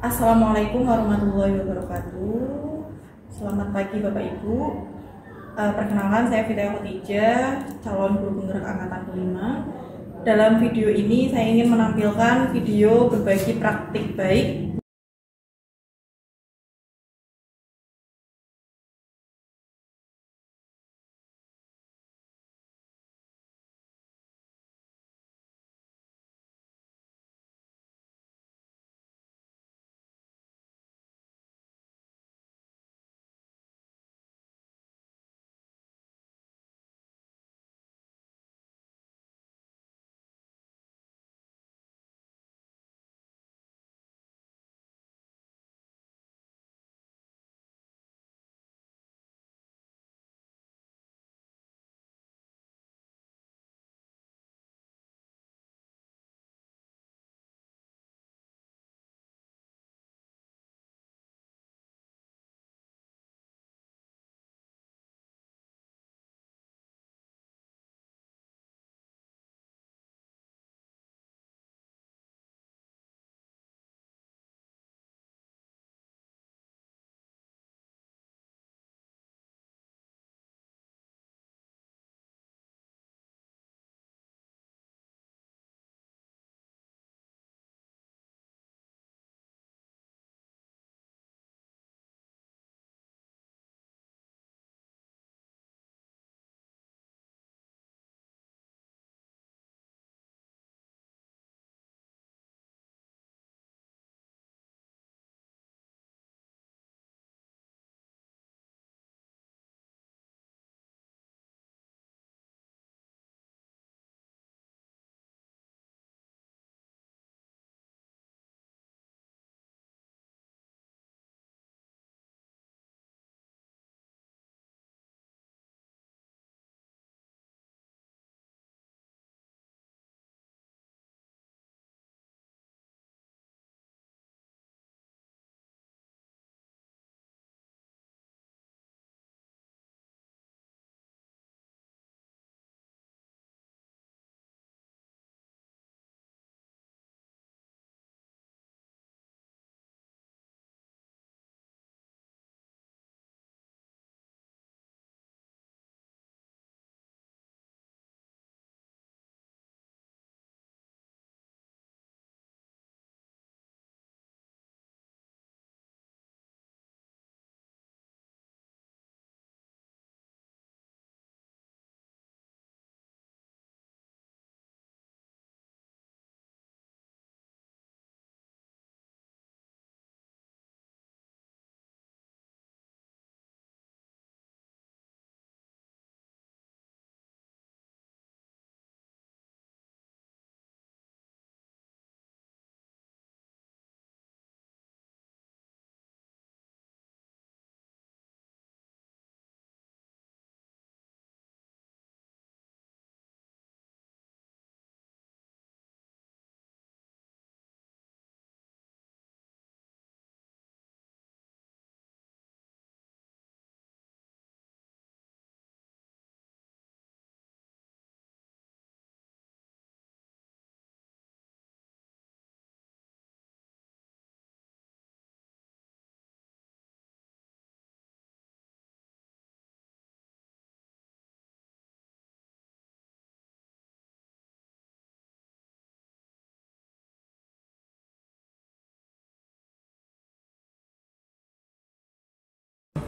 Assalamualaikum warahmatullahi wabarakatuh. Selamat pagi Bapak Ibu. Perkenalkan, saya Fitria Khotijah, calon guru penggerak angkatan kelima. Dalam video ini saya ingin menampilkan video berbagi praktik baik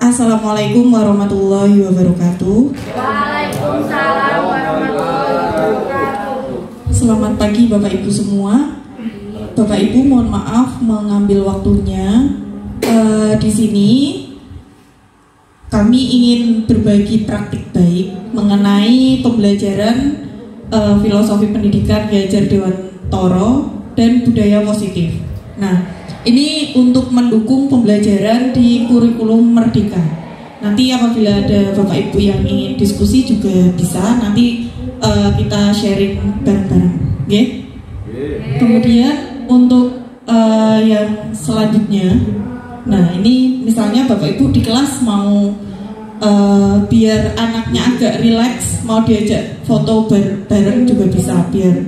Assalamualaikum warahmatullahi wabarakatuh. Waalaikumsalam warahmatullahi wabarakatuh. Selamat pagi Bapak Ibu semua. Bapak Ibu mohon maaf mengambil waktunya. Di sini kami ingin berbagi praktik baik mengenai pembelajaran filosofi pendidikan Ki Hajar Dewantara dan budaya positif. Nah, ini untuk mendukung pembelajaran di kurikulum Merdeka. Nanti apabila ada Bapak Ibu yang ingin diskusi juga bisa. Nanti kita sharing bareng-bareng, okay? Kemudian untuk yang selanjutnya, nah ini misalnya Bapak Ibu di kelas mau biar anaknya agak rileks, mau diajak foto bareng juga bisa, biar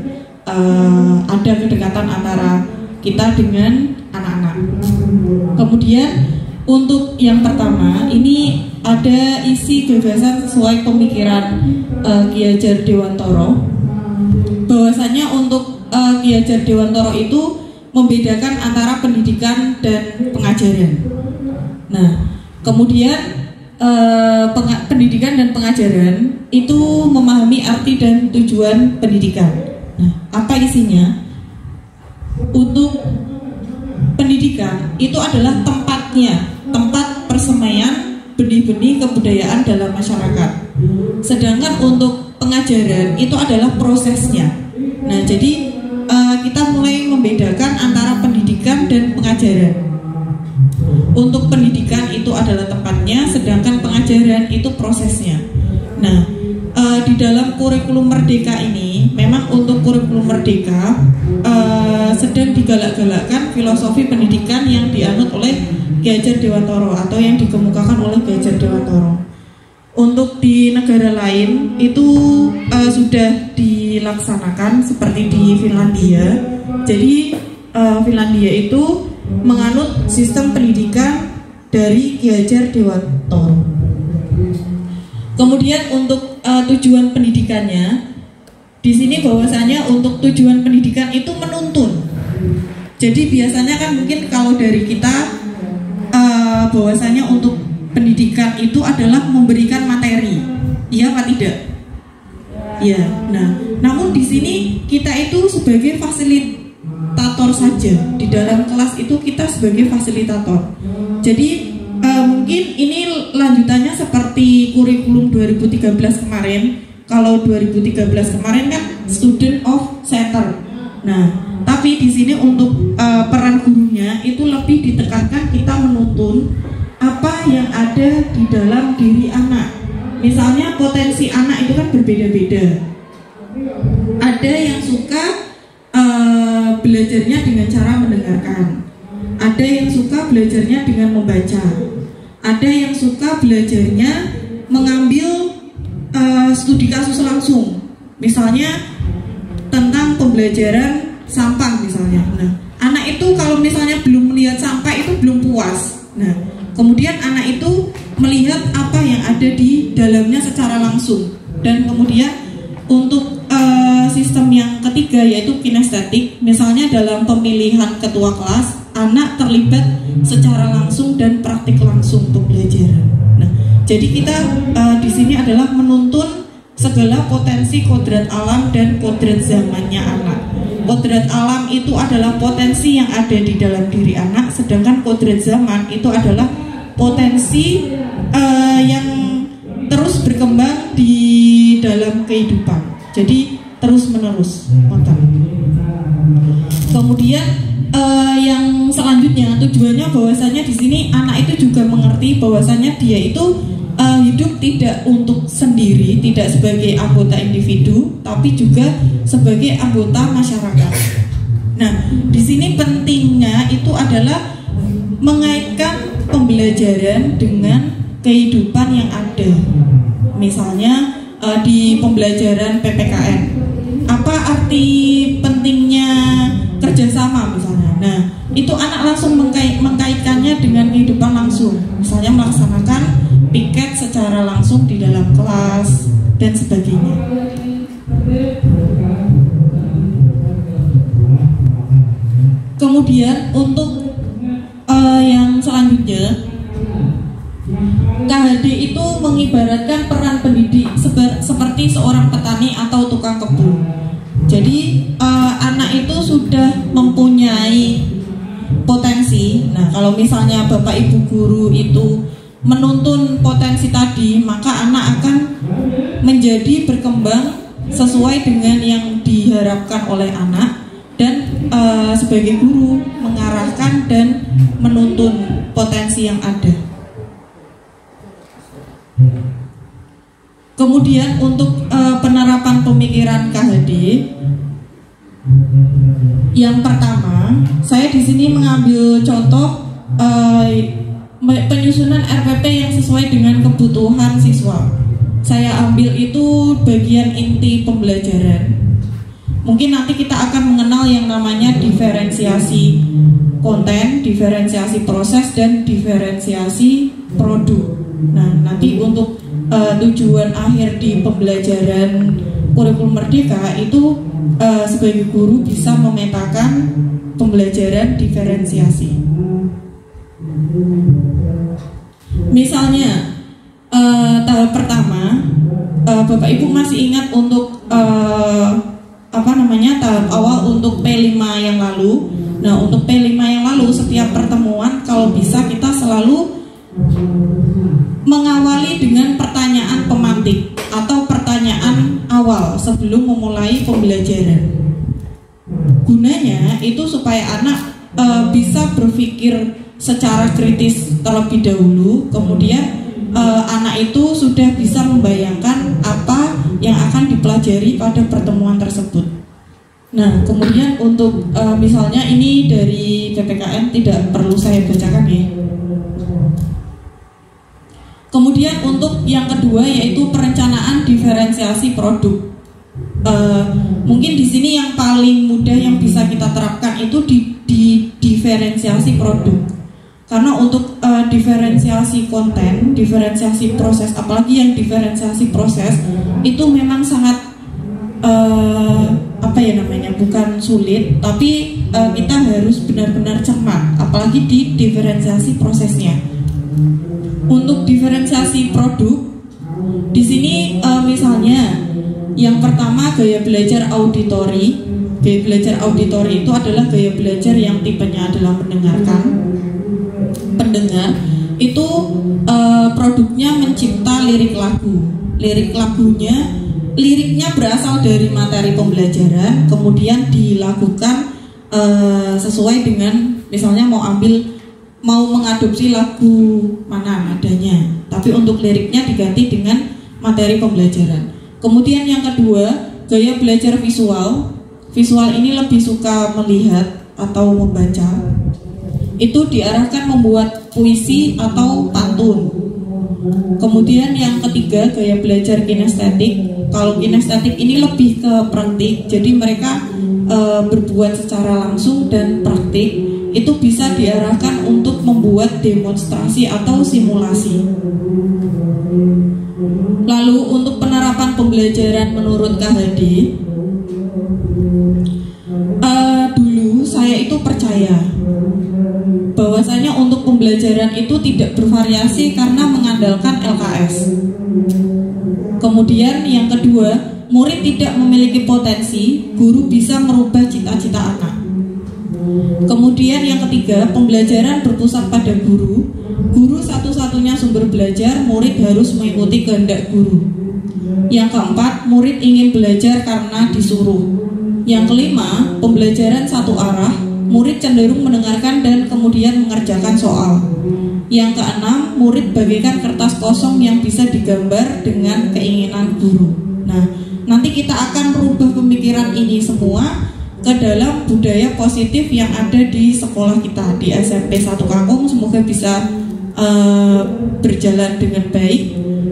ada kedekatan antara kita dengan anak-anak. Kemudian untuk yang pertama ini ada isi gagasan sesuai pemikiran Ki Hajar Dewantara, bahwasanya untuk Ki Hajar Dewantara itu membedakan antara pendidikan dan pengajaran. Nah, kemudian pendidikan dan pengajaran itu memahami arti dan tujuan pendidikan. Nah, apa isinya? Untuk pendidikan itu adalah tempat persemaian benih-benih kebudayaan dalam masyarakat. Sedangkan untuk pengajaran itu adalah prosesnya. Nah, jadi kita mulai membedakan antara pendidikan dan pengajaran. Untuk pendidikan itu adalah tempatnya, sedangkan pengajaran itu prosesnya. Nah, di dalam kurikulum Merdeka ini, memang untuk kurikulum Merdeka sedang digalak-galakkan filosofi pendidikan yang dianut oleh Ki Hajar Dewantara atau yang dikemukakan oleh Ki Hajar Dewantara. Untuk di negara lain itu sudah dilaksanakan seperti di Finlandia. Jadi Finlandia itu menganut sistem pendidikan dari Ki Hajar Dewantara. Kemudian untuk tujuan pendidikannya, di sini bahwasanya untuk tujuan pendidikan itu menuntun. Jadi biasanya kan mungkin kalau dari kita bahwasanya untuk pendidikan itu adalah memberikan materi, iya apa tidak? Ya. Nah, namun di sini kita itu sebagai fasilitator saja. Di dalam kelas itu kita sebagai fasilitator. Jadi mungkin ini lanjutannya seperti kurikulum 2013 kemarin. Kalau 2013 kemarin kan student of center. Nah, tapi di sini untuk peran gurunya itu lebih ditekankan kita menuntun apa yang ada di dalam diri anak. Misalnya potensi anak itu kan berbeda-beda. Ada yang suka belajarnya dengan cara mendengarkan. Ada yang suka belajarnya dengan membaca. Ada yang suka belajarnya mengambil studi kasus langsung. Misalnya tentang pembelajaran sampah misalnya. Nah, anak itu kalau misalnya belum melihat sampah itu belum puas. Nah, kemudian anak itu melihat apa yang ada di dalamnya secara langsung. Dan kemudian untuk sistem yang ketiga yaitu kinestetik. Misalnya dalam pemilihan ketua kelas, anak terlibat secara langsung dan praktik langsung pembelajaran. Nah, jadi kita di sini adalah menuntun segala potensi kodrat alam dan kodrat zamannya anak. Kodrat alam itu adalah potensi yang ada di dalam diri anak, sedangkan kodrat zaman itu adalah potensi yang terus berkembang di dalam kehidupan. Jadi terus menerus. Kemudian yang selanjutnya tujuannya bahwasanya di sini anak itu juga mengerti bahwasanya dia itu hidup tidak untuk sendiri, tidak sebagai anggota individu, tapi juga sebagai anggota masyarakat. Nah, di sini pentingnya itu adalah mengaitkan pembelajaran dengan kehidupan yang ada. Misalnya di pembelajaran PPKN, apa arti pentingnya kerjasama misalnya. Nah, itu anak langsung mengkaitkannya dengan kehidupan langsung. Misalnya melaksanakan piket secara langsung di dalam kelas dan sebagainya. Kemudian untuk yang selanjutnya, KHD itu mengibaratkan peran pendidik seperti seorang petani atau tukang kebun. Jadi anak itu sudah mempunyai potensi. Nah, kalau misalnya Bapak Ibu guru itu menuntun potensi tadi, maka anak akan menjadi berkembang sesuai dengan yang diharapkan oleh anak. Dan sebagai guru mengarahkan dan menuntun potensi yang ada. Kemudian untuk penerapan pemikiran KHD, yang pertama, saya di sini mengambil contoh penyusunan RPP yang sesuai dengan kebutuhan siswa. Saya ambil itu bagian inti pembelajaran. mungkin nanti kita akan mengenal yang namanya diferensiasi konten, diferensiasi proses, dan diferensiasi produk. Nah, nanti untuk tujuan akhir di pembelajaran kurikulum merdeka itu sebagai guru bisa memetakan pembelajaran diferensiasi. Misalnya tahap pertama, Bapak Ibu masih ingat untuk tahap awal untuk P5 yang lalu. Nah, untuk P5 yang lalu setiap pertemuan kalau bisa kita selalu mengawali dengan pertanyaan pemantik atau pertanyaan awal sebelum memulai pembelajaran. Gunanya itu supaya anak bisa berpikir secara kritis terlebih dahulu, kemudian anak itu sudah bisa membayangkan apa yang akan dipelajari pada pertemuan tersebut. Nah, kemudian untuk misalnya ini dari PPKN tidak perlu saya bacakan ya. Kemudian untuk yang kedua yaitu perencanaan diferensiasi produk. Mungkin di sini yang paling mudah yang bisa kita terapkan itu di diferensiasi produk. Karena untuk diferensiasi konten, diferensiasi proses, apalagi yang diferensiasi proses itu memang sangat bukan sulit, tapi kita harus benar-benar cermat, apalagi di diferensiasi prosesnya. Untuk diferensiasi produk, di sini misalnya yang pertama gaya belajar auditori. Gaya belajar auditori itu adalah gaya belajar yang tipenya adalah mendengarkan. Pendengar itu produknya mencipta lirik lagu. Liriknya berasal dari materi pembelajaran, kemudian dilakukan sesuai dengan misalnya mau mengadopsi lagu mana adanya, tapi untuk liriknya diganti dengan materi pembelajaran. Kemudian yang kedua, gaya belajar visual. Visual ini lebih suka melihat atau membaca. Itu diarahkan membuat puisi atau pantun. Kemudian yang ketiga, gaya belajar kinestetik. Kalau kinestetik ini lebih ke praktik, jadi mereka berbuat secara langsung dan praktik. Itu bisa diarahkan untuk membuat demonstrasi atau simulasi. Lalu untuk penerapan pembelajaran menurut KHD, dulu saya itu percaya bahwasanya untuk pembelajaran itu tidak bervariasi karena mengandalkan LKS. Kemudian yang kedua, murid tidak memiliki potensi, guru bisa merubah cita-cita anak. Kemudian yang ketiga, pembelajaran berpusat pada guru. Guru satu-satunya sumber belajar, murid harus mengikuti kehendak guru. Yang keempat, murid ingin belajar karena disuruh. Yang kelima, pembelajaran satu arah, murid cenderung mendengarkan dan kemudian mengerjakan soal. Yang keenam, murid bagaikan kertas kosong yang bisa digambar dengan keinginan guru. Nah, nanti kita akan merubah pemikiran ini semua ke dalam budaya positif yang ada di sekolah kita di SMP 1 Kangkung. Semoga bisa berjalan dengan baik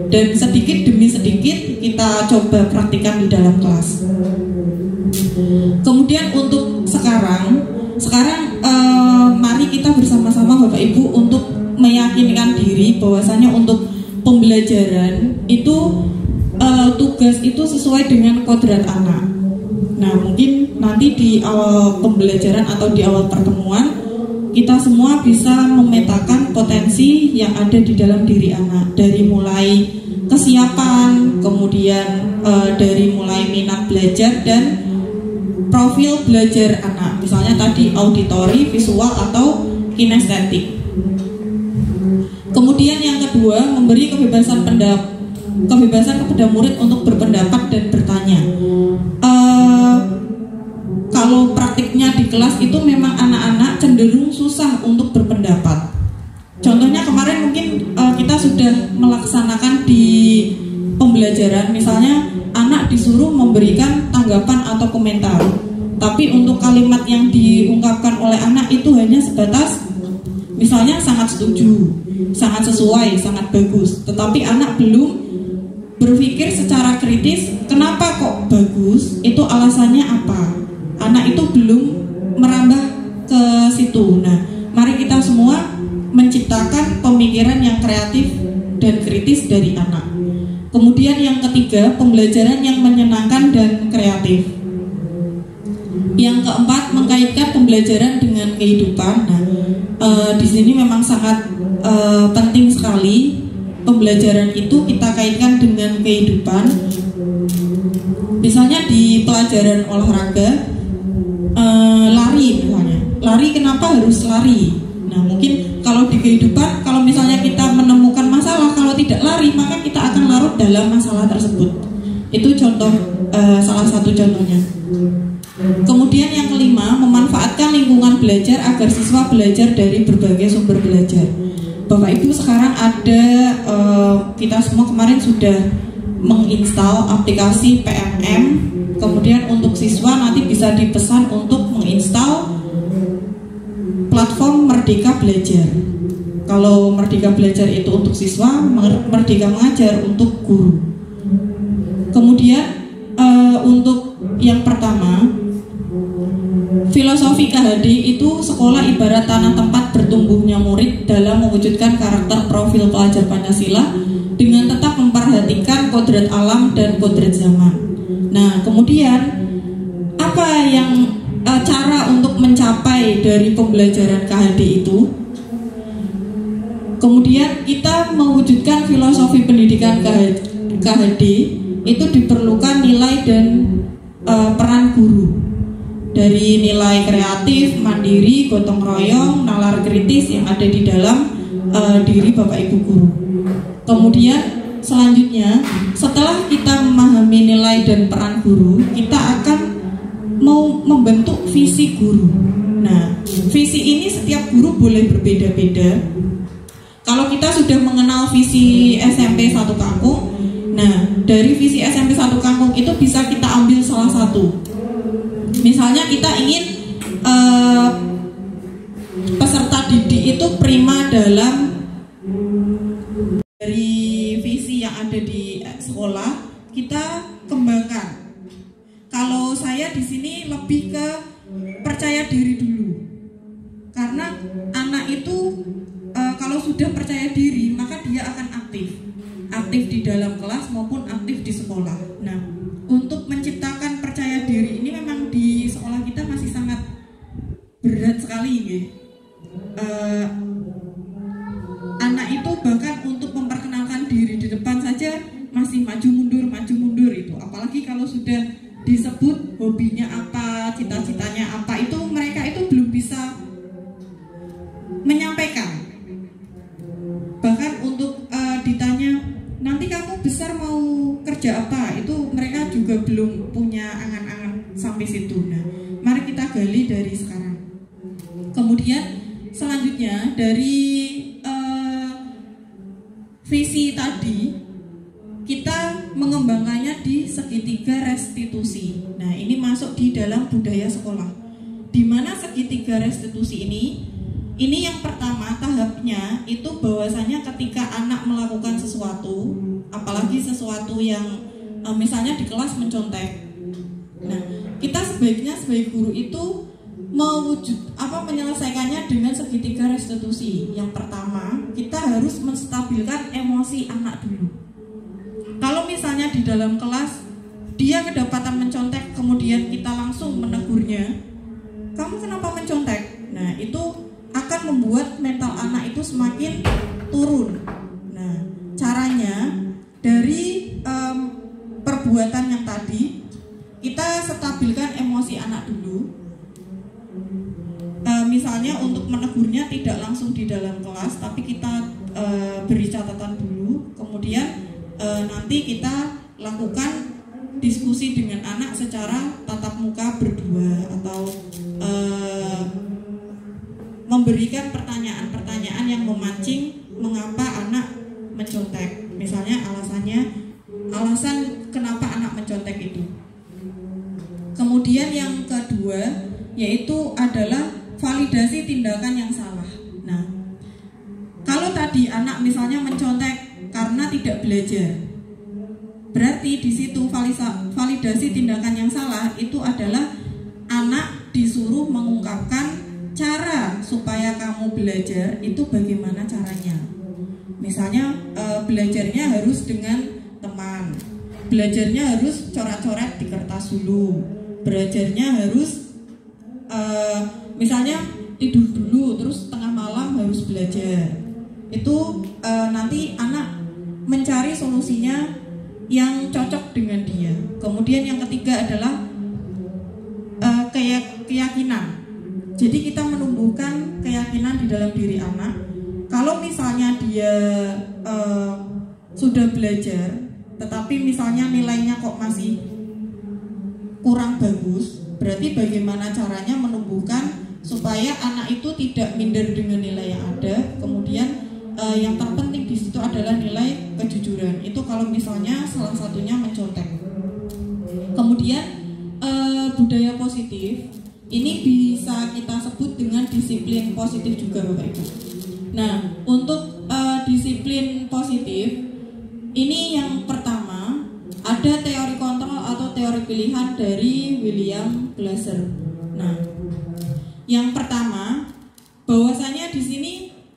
dan sedikit demi sedikit kita coba praktikkan di dalam kelas. Kemudian untuk sekarang mari kita bersama-sama Bapak Ibu untuk meyakinkan diri bahwasanya untuk pembelajaran itu tugas itu sesuai dengan kodrat anak. Nah, mungkin nanti di awal pembelajaran atau di awal pertemuan kita semua bisa memetakan potensi yang ada di dalam diri anak, dari mulai kesiapan, kemudian dari mulai minat belajar dan profil belajar anak. Misalnya tadi auditori, visual atau kinestetik. Kemudian yang kedua, memberi kebebasan kepada murid untuk berpendapat dan bertanya. Kalau praktiknya di kelas itu memang anak-anak cenderung susah untuk berpendapat. Contohnya kemarin mungkin kita sudah melaksanakan di pembelajaran, misalnya anak disuruh memberikan tanggapan atau komentar, tapi untuk kalimat yang diungkapkan oleh anak itu hanya sebatas misalnya sangat setuju, sangat sesuai, sangat bagus, tetapi anak belum berpikir secara kritis, kenapa kok bagus, itu alasannya apa. Anak itu belum merambah ke situ. Nah, mari kita semua menciptakan pemikiran yang kreatif dan kritis dari anak. Kemudian yang ketiga, pembelajaran yang menyenangkan dan kreatif. Yang keempat, mengkaitkan pembelajaran dengan kehidupan. Nah, di sini memang sangat penting sekali pembelajaran itu kita kaitkan dengan kehidupan. Misalnya di pelajaran olahraga, lari misalnya. Lari, kenapa harus lari? Nah, mungkin kalau di kehidupan, kalau misalnya kita menemukan masalah, kalau tidak lari, maka kita akan larut dalam masalah tersebut. Itu contoh, salah satu contohnya. Kemudian yang kelima, memanfaatkan lingkungan belajar agar siswa belajar dari berbagai sumber belajar. Bapak Ibu, sekarang ada, kita semua kemarin sudah menginstal aplikasi PMM. Kemudian untuk siswa nanti bisa dipesan untuk menginstal platform Merdeka Belajar. Kalau Merdeka Belajar itu untuk siswa, Merdeka Mengajar untuk guru. Kemudian untuk yang pertama, filosofi KHD itu sekolah ibarat tanah tempat bertumbuhnya murid dalam mewujudkan karakter profil pelajar Pancasila dengan tetap memperhatikan kodrat alam dan kodrat zaman. Nah, kemudian apa yang cara untuk mencapai dari pembelajaran KHD itu? Kemudian kita mewujudkan filosofi pendidikan KHD itu diperlukan nilai dan peran guru. Dari nilai kreatif, mandiri, gotong royong, nalar kritis yang ada di dalam diri Bapak Ibu guru. Kemudian selanjutnya, setelah kita memahami nilai dan peran guru, kita akan mau membentuk visi guru. Nah, visi ini setiap guru boleh berbeda-beda. Kalau kita sudah mengenal visi SMP Satu Kampung, nah dari visi SMP Satu Kampung itu bisa kita ambil salah satu. Misalnya kita ingin peserta didik itu prima dalam dari visi yang ada di sekolah, kita kembangkan. Kalau saya di sini lebih ke percaya diri dulu, karena anak itu kalau sudah percaya diri maka dia akan aktif di dalam kelas maupun aktif di sekolah. Nah, untuk menciptakan percaya diri ini memang di sekolah kita masih sangat berat sekali ya. Anak itu bahkan untuk memperkenalkan diri di depan saja masih maju mundur itu. Apalagi kalau sudah disebut hobinya apa, cita-citanya apa, itu mereka itu belum bisa menyampaikan. Bahkan untuk ditanya nanti kamu besar mau kerja apa, itu mereka juga belum punya angan-angan sampai situ. Nah, mari kita gali dari sekarang. Kemudian selanjutnya dari visi tadi kita mengembangkannya di segitiga restitusi. Nah, ini masuk di dalam budaya sekolah. Di mana segitiga restitusi ini yang pertama tahapnya itu bahwasanya ketika anak melakukan sesuatu, apalagi sesuatu yang misalnya di kelas mencontek. Nah, kita sebaiknya sebagai guru itu menyelesaikannya dengan segitiga restitusi. Yang pertama, kita harus menstabilkan emosi anak dulu. Kalau misalnya di dalam kelas dia kedapatan mencontek, kemudian kita langsung menegurnya, kamu kenapa mencontek? Nah, itu akan membuat mental anak itu semakin turun. Nah, caranya dari perbuatan yang tadi kita stabilkan emosi anak dulu. Misalnya untuk menegurnya tidak langsung di dalam kelas, tapi kita beri catatan dulu. Kemudian nanti kita lakukan diskusi dengan anak secara tatap muka berdua, atau memberikan pertanyaan-pertanyaan yang memancing mengapa anak mencontek. Misalnya alasan kenapa anak mencontek itu. Kemudian yang kedua yaitu adalah validasi tindakan yang salah. Nah, kalau tadi anak misalnya mencontek karena tidak belajar, Berarti di situ validasi tindakan yang salah itu adalah anak disuruh mengungkapkan cara supaya kamu belajar itu bagaimana caranya. Misalnya belajarnya harus dengan teman, belajarnya harus coret-coret di kertas dulu, belajarnya harus misalnya tidur dulu terus tengah malam harus belajar. Itu nanti anak mencari solusinya yang cocok dengan dia. Kemudian yang ketiga adalah keyakinan. Jadi kita menumbuhkan keyakinan di dalam diri anak. Kalau misalnya dia sudah belajar, tetapi misalnya nilainya kok masih kurang bagus, berarti bagaimana caranya menumbuhkan supaya anak itu tidak minder dengan nilai yang ada. Kemudian yang terpenting di situ adalah nilai kejujuran. Itu kalau misalnya salah satunya mencontek. Kemudian budaya positif ini bisa kita sebut dengan disiplin positif juga, Bapak Ibu. Nah, untuk disiplin positif ini yang pertama ada teori kontrol atau teori pilihan dari William Glasser. Nah, yang pertama bahwasanya di sini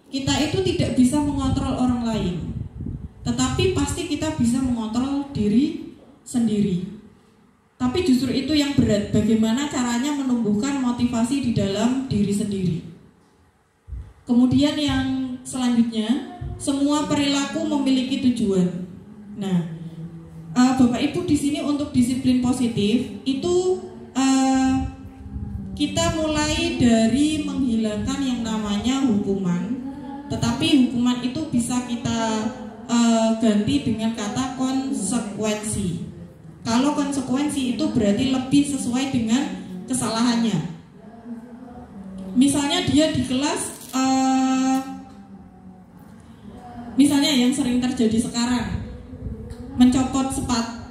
kita itu tidak bisa mengontrol orang lain, tetapi pasti kita bisa mengontrol diri sendiri. Tapi justru itu yang berat, bagaimana caranya menumbuhkan motivasi di dalam diri sendiri. Kemudian yang selanjutnya, semua perilaku memiliki tujuan. Nah, Bapak Ibu di sini untuk disiplin positif itu kita mulai dari menghilangkan yang namanya hukuman, tetapi hukuman itu bisa kita ganti dengan kata konsekuensi. Kalau konsekuensi itu berarti lebih sesuai dengan kesalahannya. Misalnya dia di kelas, misalnya yang sering terjadi sekarang,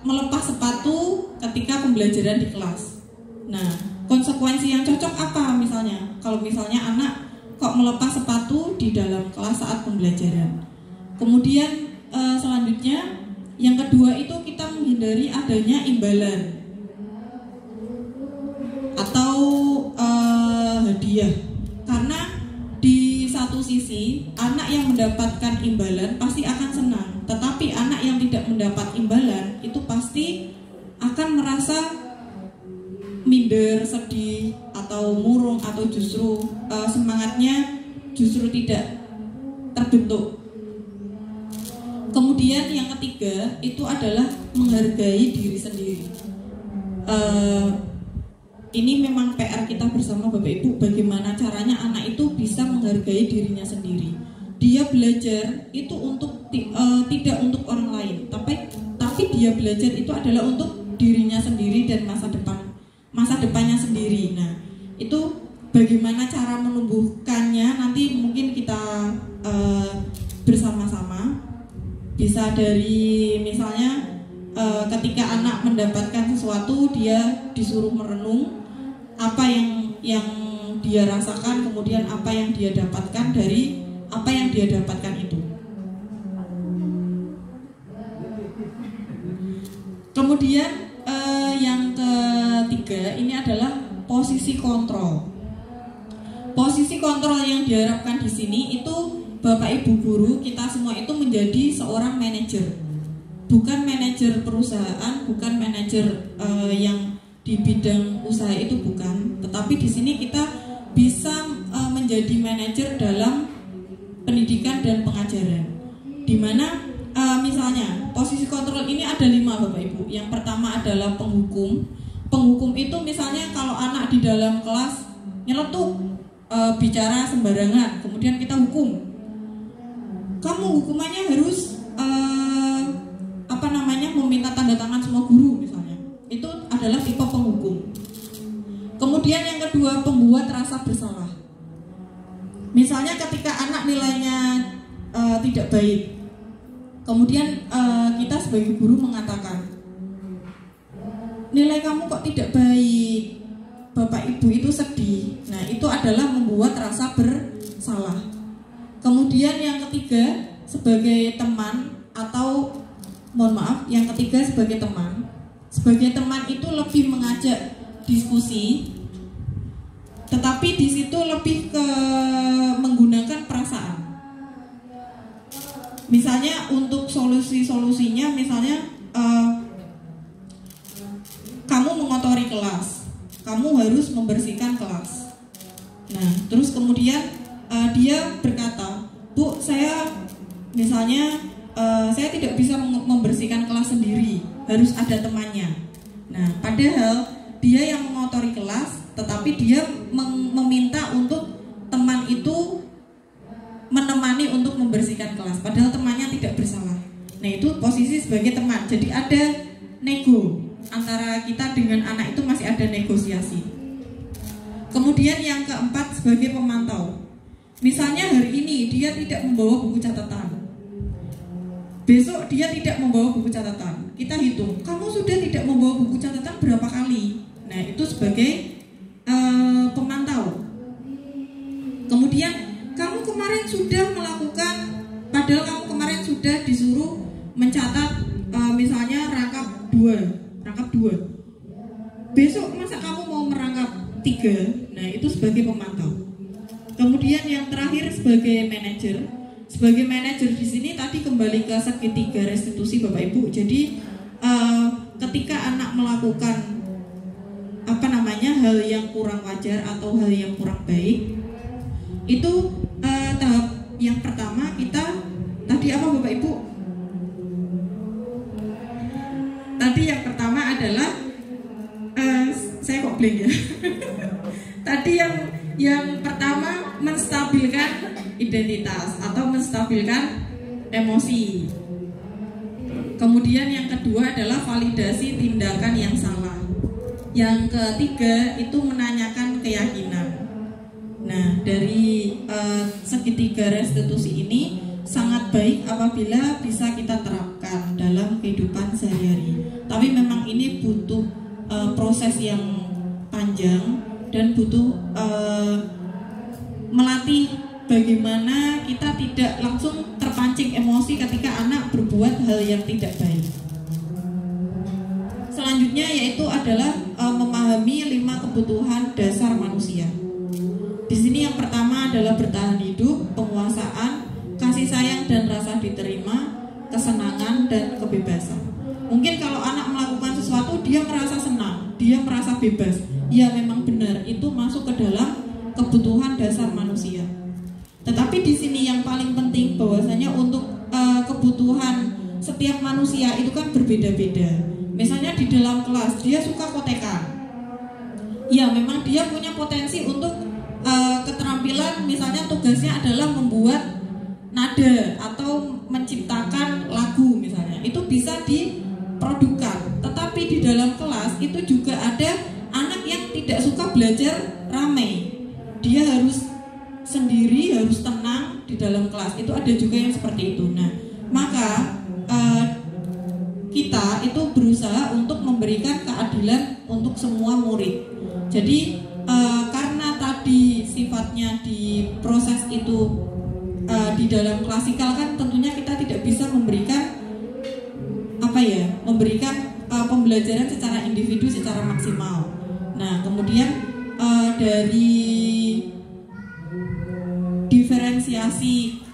melepas sepatu ketika pembelajaran di kelas. Nah, konsekuensi yang cocok apa misalnya? Kalau misalnya anak kok melepas sepatu di dalam kelas saat pembelajaran. Kemudian selanjutnya yang kedua itu kita menghindari adanya imbalan atau hadiah. Karena di satu sisi anak yang mendapatkan imbalan pasti akan senang, tetapi anak yang tidak mendapat imbalan itu pasti akan merasa minder, sedih, atau murung, atau justru semangatnya justru tidak terbentuk. Kemudian yang ketiga itu adalah menghargai diri sendiri. Ini memang PR kita bersama Bapak Ibu, bagaimana caranya anak itu bisa menghargai dirinya sendiri. Dia belajar itu untuk tidak untuk orang lain, tapi dia belajar itu adalah untuk dirinya sendiri dan masa depannya sendiri. Nah, itu bagaimana cara menumbuhkannya nanti mungkin kita bersama-sama. Bisa dari misalnya ketika anak mendapatkan sesuatu dia disuruh merenung apa yang dia rasakan, kemudian apa yang dia dapatkan dari apa yang dia dapatkan itu. Kemudian yang ketiga ini adalah posisi kontrol. Posisi kontrol yang diharapkan di sini itu Bapak Ibu guru kita semua itu menjadi seorang manajer, bukan manajer perusahaan, bukan manajer yang di bidang usaha itu bukan, tetapi di sini kita bisa menjadi manajer dalam pendidikan dan pengajaran. Dimana misalnya posisi kontrol ini ada 5 Bapak Ibu. Yang pertama adalah penghukum. Penghukum itu misalnya kalau anak di dalam kelas nyeletuk, bicara sembarangan, kemudian kita hukum. Kamu hukumannya harus meminta tanda tangan semua guru misalnya. Itu adalah tipe penghukum. Kemudian yang kedua, pembuat rasa bersalah. Misalnya ketika anak nilainya tidak baik, kemudian kita sebagai guru mengatakan, nilai kamu kok tidak baik, Bapak Ibu itu sedih. Nah, itu adalah membuat rasa bersalah. Kemudian yang ketiga, sebagai teman atau mohon maaf yang ketiga sebagai teman. Sebagai teman itu lebih mengajak diskusi, tetapi di situ lebih ke menggunakan perasaan. Misalnya untuk solusinya, misalnya kamu mengotori kelas, kamu harus membersihkan kelas. Nah, terus kemudian dia berkata, Bu, saya misalnya saya tidak bisa membersihkan kelas sendiri, harus ada temannya. Nah, padahal dia yang mengotori kelas, tetapi dia meminta untuk teman itu menemani untuk membersihkan kelas, padahal temannya tidak bersalah. Nah, itu posisi sebagai teman. Jadi ada nego antara kita dengan anak, itu masih ada negosiasi. Kemudian yang keempat sebagai pemantau. Misalnya hari ini dia tidak membawa buku catatan, besok dia tidak membawa buku catatan. Kita hitung, kamu sudah tidak membawa buku catatan berapa kali? Nah, itu sebagai pemantau. Kemudian kamu kemarin sudah melakukan, padahal kamu kemarin sudah disuruh mencatat misalnya rangkap 2. Besok masa kamu mau merangkap 3? Nah, itu sebagai pemantau. Kemudian yang terakhir sebagai manajer. Sebagai manajer di sini tadi kembali ke segitiga restitusi Bapak Ibu. Jadi ketika anak melakukan hal yang kurang wajar atau hal yang kurang baik, itu tahap yang pertama kita tadi apa Bapak Ibu? Tadi yang pertama adalah saya kok blank ya. Tadi yang pertama menstabilkan identitas atau menstabilkan emosi. Kemudian yang kedua adalah validasi tindakan yang salah. Yang ketiga itu menanyakan keyakinan. Nah, dari segitiga restitusi ini sangat baik apabila bisa kita terapkan dalam kehidupan sehari-hari. Tapi memang ini butuh proses yang panjang dan butuh melatih bagaimana kita tidak langsung terpancing emosi ketika anak berbuat hal yang tidak baik. Selanjutnya yaitu adalah memahami 5 kebutuhan dasar manusia. Di sini yang pertama adalah bertahan hidup, penguasaan, kasih sayang dan rasa diterima, kesenangan dan kebebasan. Mungkin kalau anak melakukan sesuatu dia merasa senang, dia merasa bebas. Ya memang benar, itu masuk ke dalam kebutuhan dasar manusia. Tetapi di sini yang paling penting bahwasanya untuk kebutuhan setiap manusia itu kan berbeda-beda. Misalnya di dalam kelas dia suka kotekan. Ya memang dia punya potensi untuk keterampilan, misalnya tugasnya adalah membuat nada atau menciptakan lagu misalnya. Itu bisa diproduksikan. Tetapi di dalam kelas itu juga ada anak yang tidak suka belajar ramai. Dia harus sendiri, harus tenang di dalam kelas. Itu ada juga yang seperti itu. Nah, maka kita itu berusaha untuk memberikan keadilan untuk semua murid. Jadi karena tadi sifatnya di proses itu di dalam klasikal kan tentunya kita tidak bisa memberikan pembelajaran secara individu secara maksimal. Nah, kemudian dari diferensiasi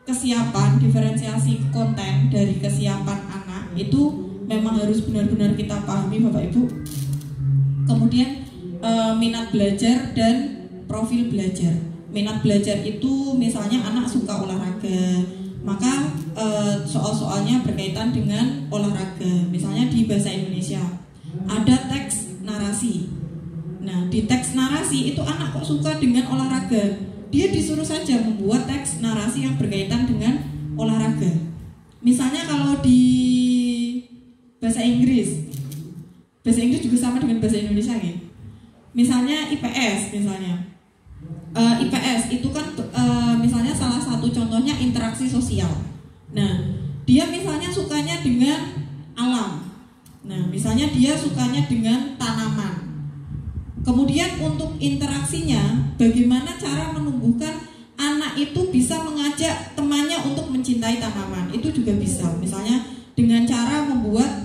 kesiapan, diferensiasi konten dari kesiapan anak itu memang harus benar-benar kita pahami Bapak Ibu. Kemudian minat belajar dan profil belajar. Minat belajar itu misalnya anak suka olahraga, maka soal-soalnya berkaitan dengan olahraga. Misalnya di bahasa Indonesia ada teks narasi. Nah, di teks narasi itu anak kok suka dengan olahraga, dia disuruh saja membuat teks narasi yang berkaitan dengan olahraga. Misalnya kalau di bahasa Inggris juga sama dengan bahasa Indonesia ya. Misalnya IPS IPS itu kan misalnya salah satu contohnya interaksi sosial. Nah, dia misalnya sukanya dengan alam. Nah, misalnya dia sukanya dengan tanaman. Kemudian untuk interaksinya, bagaimana cara menumbuhkan anak itu bisa mengajak temannya untuk mencintai tanaman, itu juga bisa. Misalnya dengan cara membuat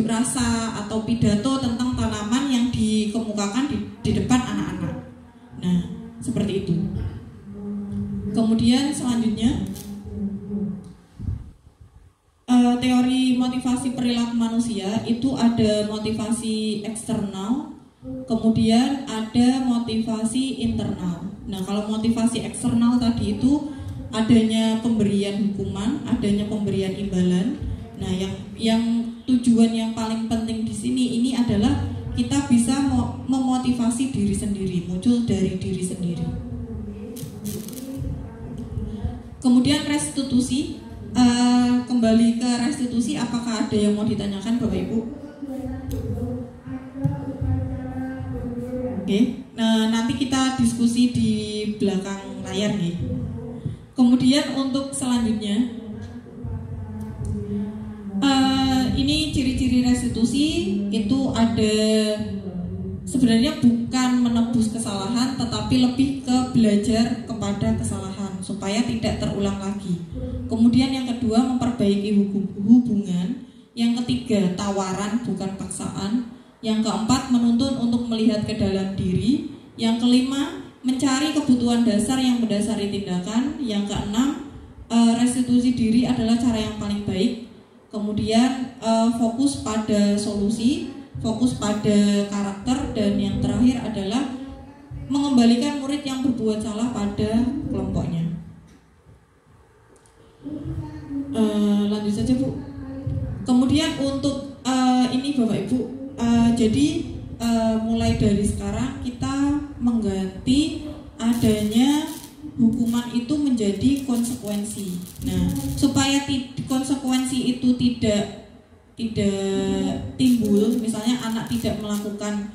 unjuk rasa atau pidato tentang tanaman yang dikemukakan di depan anak-anak. Nah, seperti itu. Kemudian selanjutnya teori motivasi perilaku manusia itu ada motivasi eksternal, kemudian ada motivasi internal. Nah, kalau motivasi eksternal tadi itu adanya pemberian hukuman, adanya pemberian imbalan. Nah, yang tujuan yang paling penting di sini ini adalah kita bisa memotivasi diri sendiri, muncul dari diri sendiri. Kemudian restitusi, kembali ke restitusi, apakah ada yang mau ditanyakan Bapak Ibu? Oke, nah nanti kita diskusi di belakang layar nih. Kemudian untuk selanjutnya, ini ciri-ciri restitusi itu ada sebenarnya bukan menebus kesalahan, tetapi lebih ke belajar kepada kesalahan supaya tidak terulang lagi. Kemudian yang kedua, memperbaiki hubungan. Yang ketiga, tawaran bukan paksaan. Yang keempat, menuntun untuk melihat ke dalam diri. Yang kelima, mencari kebutuhan dasar yang mendasari tindakan. Yang keenam, restitusi diri adalah cara yang paling baik. Kemudian fokus pada solusi, fokus pada karakter, dan yang terakhir adalah mengembalikan murid yang berbuat salah pada kelompoknya. Lanjut saja Bu. Kemudian untuk ini Bapak Ibu, jadi mulai dari sekarang kita mengganti adanya hukuman itu menjadi konsekuensi. Nah, supaya konsekuensi itu tidak timbul, misalnya anak tidak melakukan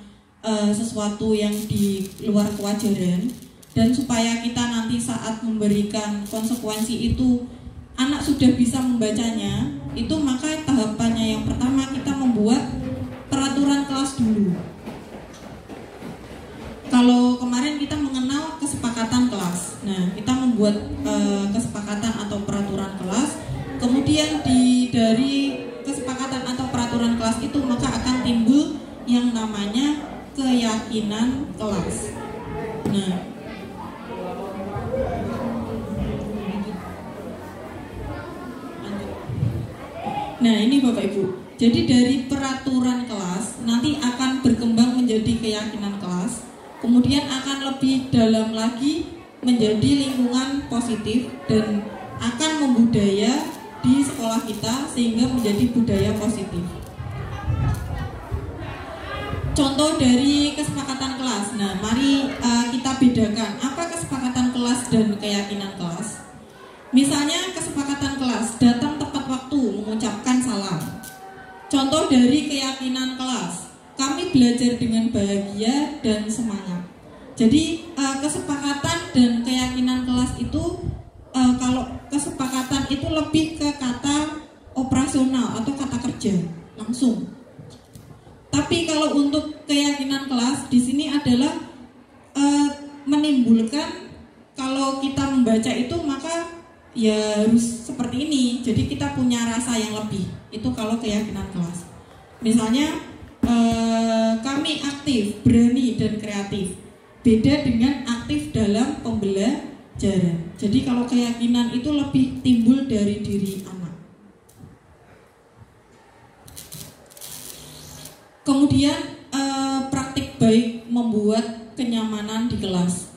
sesuatu yang di luar kewajaran, dan supaya kita nanti saat memberikan konsekuensi itu anak sudah bisa membacanya, itu maka tahapannya yang pertama kita membuat peraturan kelas dulu. Kalau kemarin kita mengenal kesepakatan kelas, nah kita membuat kesepakatan atau peraturan kelas, kemudian dari kesepakatan atau peraturan kelas itu maka akan timbul yang namanya keyakinan kelas. Nah ini Bapak Ibu, jadi dari peraturan kelas nanti akan berkembang menjadi keyakinan kelas, kemudian akan lebih dalam lagi menjadi lingkungan positif dan akan membudaya di sekolah kita sehingga menjadi budaya positif. Contoh dari kesepakatan kelas. Nah, mari kita bedakan apa kesepakatan kelas dan keyakinan kelas. Misalnya kesepakatan kelas, datang tepat waktu, mengucapkan salam. Contoh dari keyakinan kelas, kami belajar dengan bahagia dan semangat. Jadi kesepakatan dan keyakinan kelas itu, kalau kesepakatan itu lebih ke kata operasional atau kata kerja langsung. Tapi kalau untuk keyakinan kelas di sini adalah menimbulkan, kalau kita membaca itu maka ya harus seperti ini. Jadi kita punya rasa yang lebih. Itu kalau keyakinan kelas. Misalnya kami aktif, berani dan kreatif. Beda dengan aktif dalam pembelajaran. Jadi kalau keyakinan itu lebih timbul dari diri anak. Kemudian praktik baik membuat kenyamanan di kelas.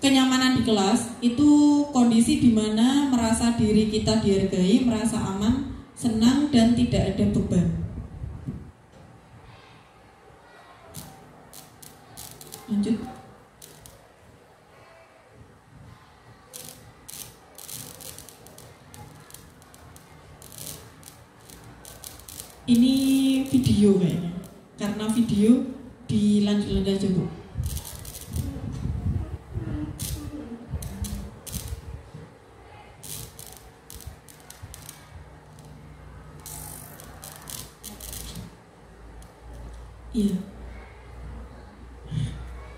Kenyamanan di kelas itu kondisi di mana merasa diri kita dihargai, merasa aman, senang, dan tidak ada beban. Lanjut. Ini video kayaknya, karena video dilanjut aja Bu. Iya.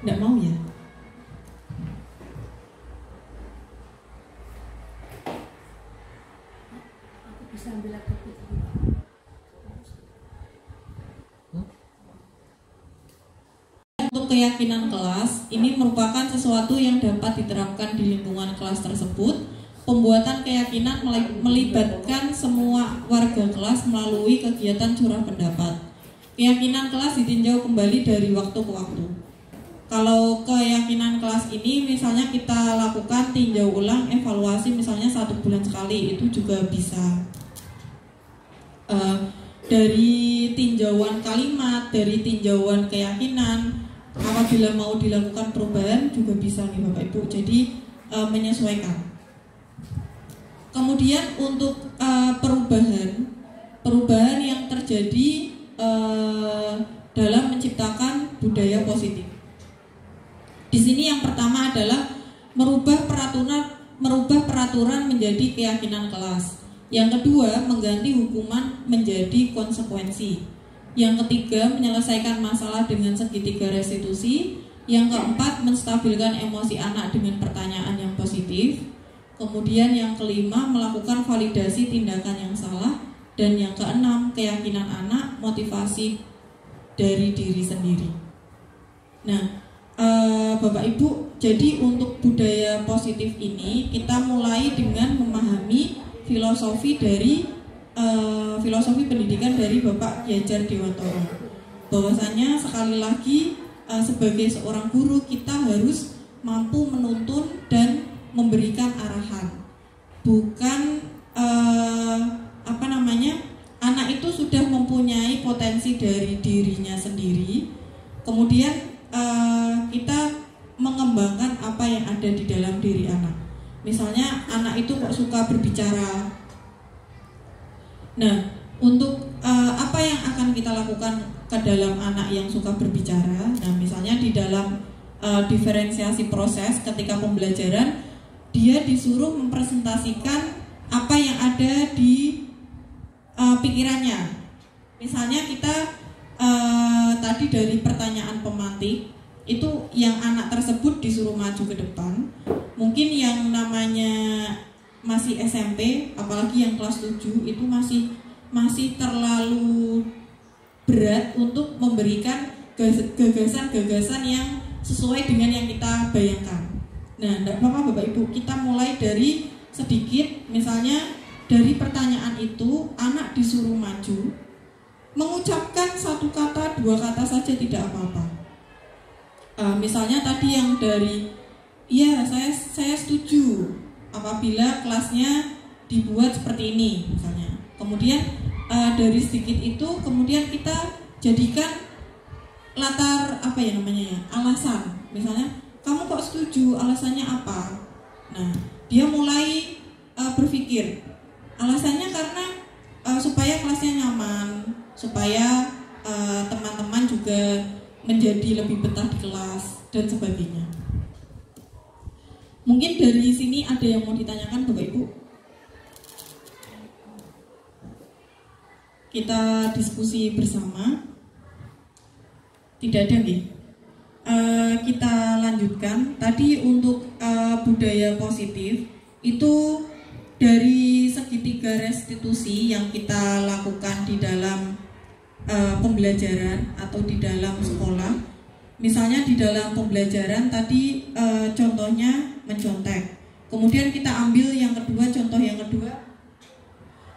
Nggak mau ya? Aku bisa ambil laptop itu. keyakinan kelas ini merupakan sesuatu yang dapat diterapkan di lingkungan kelas tersebut. Pembuatan keyakinan melibatkan semua warga kelas melalui kegiatan curah pendapat. Keyakinan kelas ditinjau kembali dari waktu ke waktu. Kalau keyakinan kelas ini misalnya kita lakukan tinjau ulang, evaluasi misalnya 1 bulan sekali, itu juga bisa. Dari tinjauan kalimat, dari tinjauan keyakinan, apabila mau dilakukan perubahan juga bisa nih Bapak Ibu. Jadi menyesuaikan. Kemudian untuk perubahan yang terjadi dalam menciptakan budaya positif. Di sini yang pertama adalah merubah peraturan menjadi keyakinan kelas. Yang kedua, mengganti hukuman menjadi konsekuensi. Yang ketiga, menyelesaikan masalah dengan segitiga restitusi. Yang keempat, menstabilkan emosi anak dengan pertanyaan yang positif. Kemudian yang kelima, melakukan validasi tindakan yang salah. Dan yang keenam, keyakinan anak, motivasi dari diri sendiri. Nah, Bapak Ibu, jadi untuk budaya positif ini kita mulai dengan memahami filosofi pendidikan dari Bapak Ki Hajar Dewantoro. Bahwasanya sekali lagi sebagai seorang guru kita harus mampu menuntun dan memberikan arahan. Bukan anak itu sudah mempunyai potensi dari dirinya sendiri. Kemudian kita mengembangkan apa yang ada di dalam diri anak. Misalnya anak itu kok suka berbicara. Nah, untuk apa yang akan kita lakukan ke dalam anak yang suka berbicara? Nah, misalnya di dalam diferensiasi proses ketika pembelajaran, dia disuruh mempresentasikan apa yang ada di pikirannya. Misalnya kita tadi dari pertanyaan pemantik, itu yang anak tersebut disuruh maju ke depan. Mungkin yang namanya masih SMP, apalagi yang kelas 7 itu masih terlalu berat untuk memberikan gagasan-gagasan yang sesuai dengan yang kita bayangkan. Nah, enggak apa-apa Bapak Ibu, kita mulai dari sedikit. Misalnya dari pertanyaan itu anak disuruh maju, mengucapkan 1 kata, 2 kata saja tidak apa-apa. Misalnya tadi yang dari iya saya setuju apabila kelasnya dibuat seperti ini misalnya. Kemudian dari sedikit itu kemudian kita jadikan latar alasan. Misalnya kamu kok setuju, alasannya apa? Nah, dia mulai berpikir alasannya karena supaya kelasnya nyaman, supaya teman-teman juga menjadi lebih betah di kelas dan sebagainya. Mungkin dari sini ada yang mau ditanyakan Bapak Ibu? Kita diskusi bersama. Tidak ada nih. Kita lanjutkan. Tadi untuk budaya positif itu dari segitiga restitusi yang kita lakukan di dalam pembelajaran atau di dalam sekolah. Misalnya di dalam pembelajaran tadi contohnya mencontek. Kemudian kita ambil yang kedua, contoh yang kedua.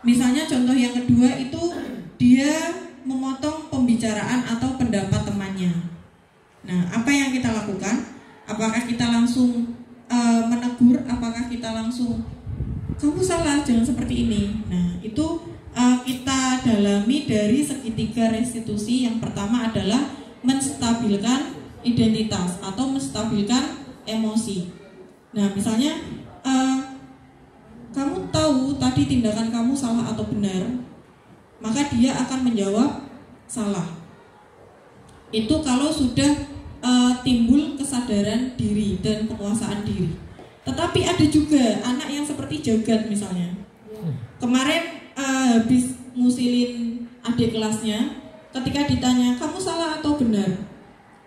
Misalnya contoh yang kedua itu dia memotong pembicaraan atau pendapat temannya. Nah, apa yang kita lakukan? Apakah kita langsung menegur? Apakah kita langsung kamu salah, jangan seperti ini? Nah, itu kita dalami dari segitiga restitusi. Yang pertama adalah menstabilkan identitas atau menstabilkan emosi. Nah, misalnya kamu tahu tadi tindakan kamu salah atau benar, maka dia akan menjawab salah. Itu kalau sudah timbul kesadaran diri dan penguasaan diri. Tetapi ada juga anak yang seperti Jagat misalnya. Kemarin habis ngusilin adik kelasnya, ketika ditanya kamu salah atau benar?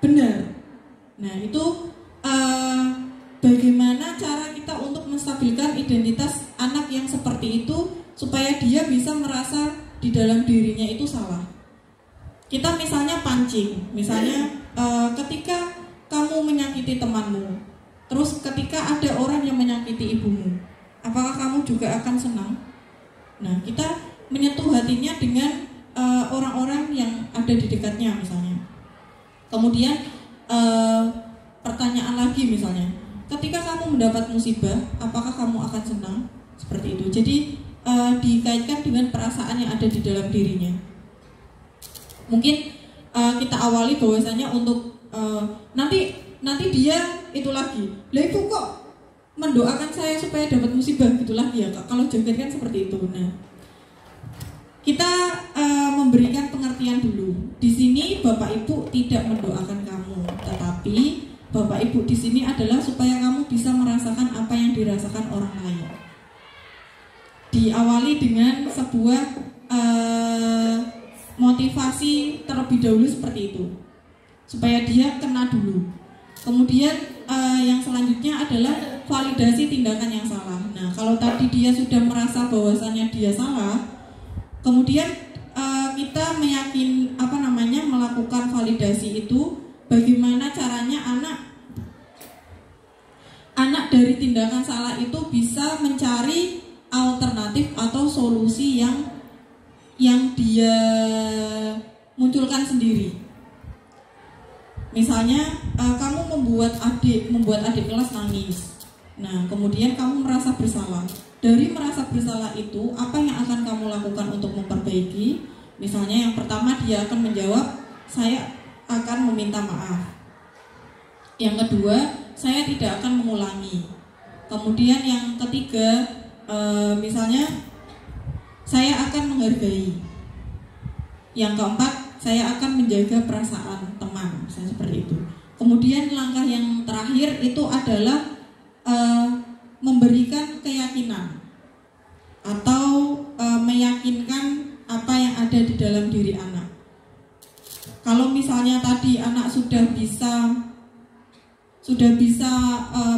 Benar. Nah, itu bagaimana cara kita untuk menstabilkan identitas anak yang seperti itu supaya dia bisa merasa di dalam dirinya itu salah. Kita misalnya pancing, misalnya ketika kamu menyakiti temanmu, terus ketika ada orang yang menyakiti ibumu, apakah kamu juga akan senang? Nah, kita menyentuh hatinya dengan orang-orang yang ada di dekatnya misalnya. Kemudian pertanyaan lagi misalnya, ketika kamu mendapat musibah, apakah kamu akan senang? Seperti itu. Jadi dikaitkan dengan perasaan yang ada di dalam dirinya. Mungkin kita awali bahwasanya untuk nanti dia itu lagi, lah ibu kok mendoakan saya supaya dapat musibah gitu lagi ya Kak. Kalau joget kan seperti itu. Nah, kita memberikan pengertian dulu. Di sini Bapak Ibu tidak mendoakan kamu, tetapi Bapak Ibu di sini adalah supaya kamu bisa merasakan apa yang dirasakan orang lain. Diawali dengan sebuah motivasi terlebih dahulu seperti itu, supaya dia kena dulu. Kemudian yang selanjutnya adalah validasi tindakan yang salah. Nah, kalau tadi dia sudah merasa bahwasannya dia salah, kemudian kita melakukan validasi itu, bagaimana caranya anak dari tindakan salah itu bisa mencari alternatif atau solusi yang dia munculkan sendiri. Misalnya kamu membuat adik kelas nangis. Nah, kemudian kamu merasa bersalah. Dari merasa bersalah itu, apa yang akan kamu lakukan untuk memperbaiki? Misalnya yang pertama dia akan menjawab, saya akan meminta maaf. Yang kedua, saya tidak akan mengulangi. Kemudian yang ketiga, misalnya saya akan menghargai. Yang keempat, saya akan menjaga perasaan teman, misalnya seperti itu. Kemudian langkah yang terakhir itu adalah memberikan keyakinan atau meyakinkan apa yang ada di dalam diri anak. Kalau misalnya tadi anak sudah bisa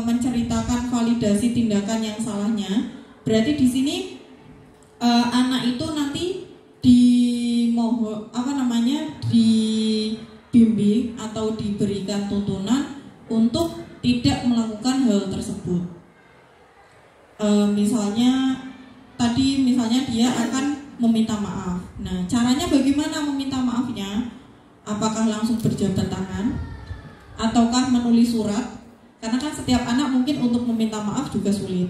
menceritakan validasi tindakan yang salahnya, berarti di sini anak itu nanti dibimbing atau diberikan tuntunan untuk tidak melakukan hal tersebut. Misalnya dia akan meminta maaf. Nah, caranya bagaimana meminta maafnya? Apakah langsung berjabat tangan ataukah menulis surat? Karena kan setiap anak mungkin untuk meminta maaf juga sulit.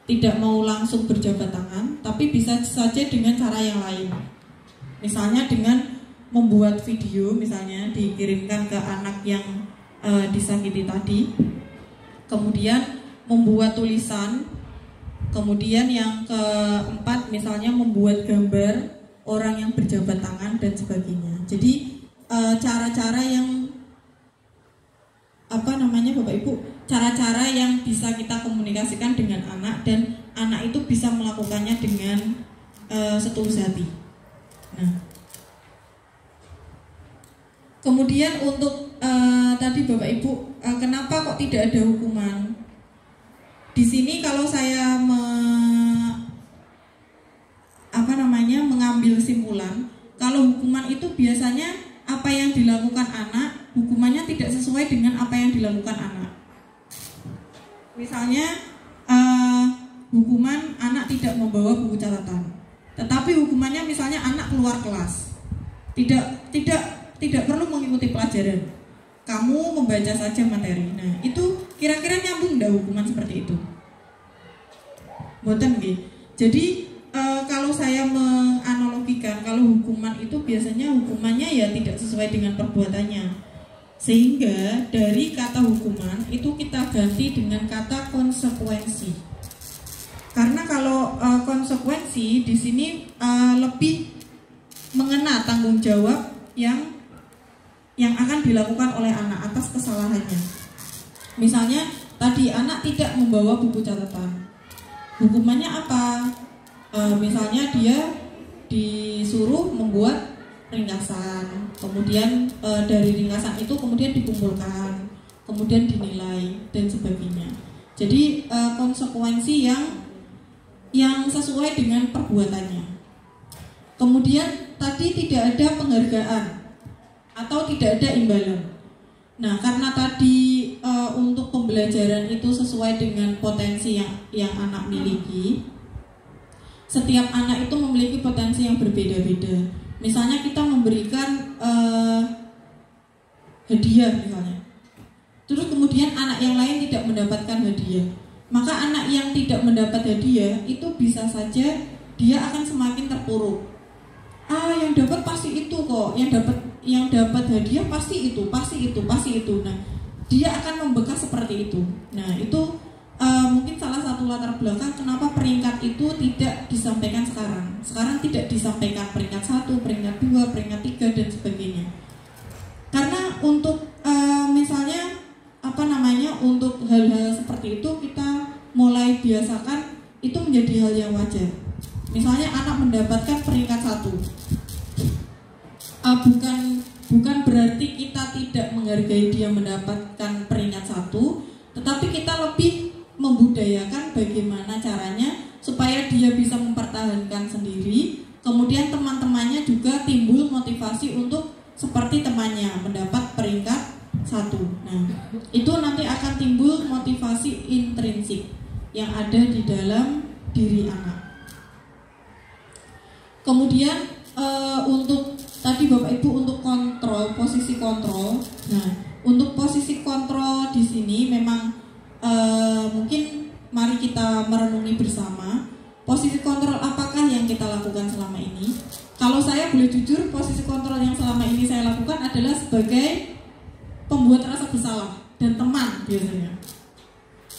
Tidak mau langsung berjabat tangan, tapi bisa saja dengan cara yang lain. Misalnya dengan membuat video, misalnya dikirimkan ke anak yang disakiti tadi. Kemudian membuat tulisan. Kemudian yang keempat misalnya membuat gambar orang yang berjabat tangan dan sebagainya. Jadi cara-cara yang Bapak Ibu, cara-cara yang bisa kita komunikasikan dengan anak dan anak itu bisa melakukannya dengan setulus hati. Nah, kemudian untuk tadi Bapak Ibu, kenapa kok tidak ada hukuman? Di sini kalau saya mengambil simpulan, kalau hukuman itu biasanya apa yang dilakukan anak, hukumannya tidak sesuai dengan apa yang dilakukan anak. Misalnya hukuman anak tidak membawa buku catatan, tetapi hukumannya misalnya anak keluar kelas, tidak perlu mengikuti pelajaran, kamu membaca saja materi. Nah, itu kira-kira nyambung enggak hukuman seperti itu? Boten nggih. Jadi kalau saya menganalogikan, kalau hukuman itu biasanya hukumannya ya tidak sesuai dengan perbuatannya. Sehingga dari kata hukuman itu kita ganti dengan kata konsekuensi. Karena kalau konsekuensi di sini lebih mengena tanggung jawab yang akan dilakukan oleh anak atas kesalahannya. Misalnya tadi anak tidak membawa buku catatan. Hukumannya apa? Misalnya dia disuruh membuat ringkasan, kemudian dari ringkasan itu kemudian dikumpulkan, kemudian dinilai dan sebagainya. Jadi konsekuensi yang sesuai dengan perbuatannya. Kemudian tadi tidak ada penghargaan atau tidak ada imbalan. Nah, karena tadi untuk pembelajaran itu sesuai dengan potensi yang anak miliki. Setiap anak itu memiliki potensi yang berbeda-beda. Misalnya kita memberikan hadiah misalnya, terus kemudian anak yang lain tidak mendapatkan hadiah, maka anak yang tidak mendapat hadiah itu bisa saja dia akan semakin terpuruk. Yang dapat pasti itu kok, yang dapat hadiah pasti itu. Nah, dia akan membekas seperti itu. Nah, itu mungkin salah satu latar belakang kenapa peringkat itu tidak disampaikan sekarang. Sekarang tidak disampaikan peringkat 1, peringkat 2, peringkat 3 dan sebagainya. Karena untuk misalnya untuk hal-hal seperti itu kita mulai biasakan itu menjadi hal yang wajar. Misalnya anak mendapatkan peringkat 1, bukan berarti kita tidak menghargai dia mendapatkan peringkat 1, tetapi kita lebih membudayakan bagaimana caranya supaya dia bisa mempertahankan sendiri, kemudian teman-temannya juga timbul motivasi untuk seperti temannya mendapat peringkat 1. Nah, itu nanti akan timbul motivasi intrinsik yang ada di dalam diri anak. Kemudian untuk tadi Bapak Ibu untuk kontrol, posisi kontrol. Nah, untuk posisi kontrol di sini memang mungkin mari kita merenungi bersama posisi kontrol apakah yang kita lakukan selama ini. Kalau saya boleh jujur, posisi kontrol yang selama ini saya lakukan adalah sebagai pembuat rasa bersalah dan teman biasanya.